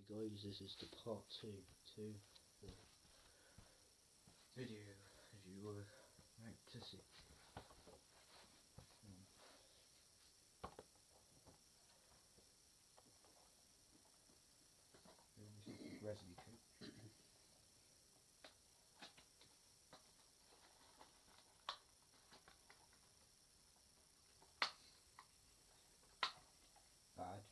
guys, this is the part 2 to the video, as you were right to see. Residue coat. Bad.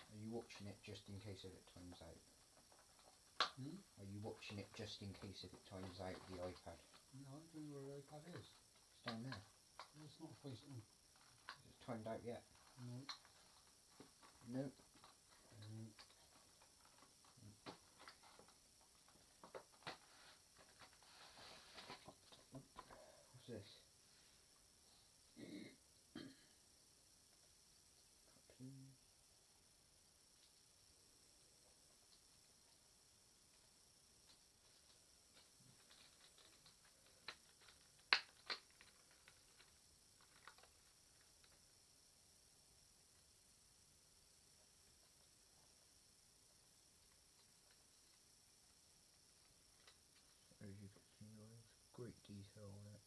Are you watching it just in case if it times out? Are you watching it just in case if it times out the iPad? No, I don't know where the iPad is. It's down there. It's not facing. Is it timed out yet? No. No. What's this? As you can see, guys, great detail on it.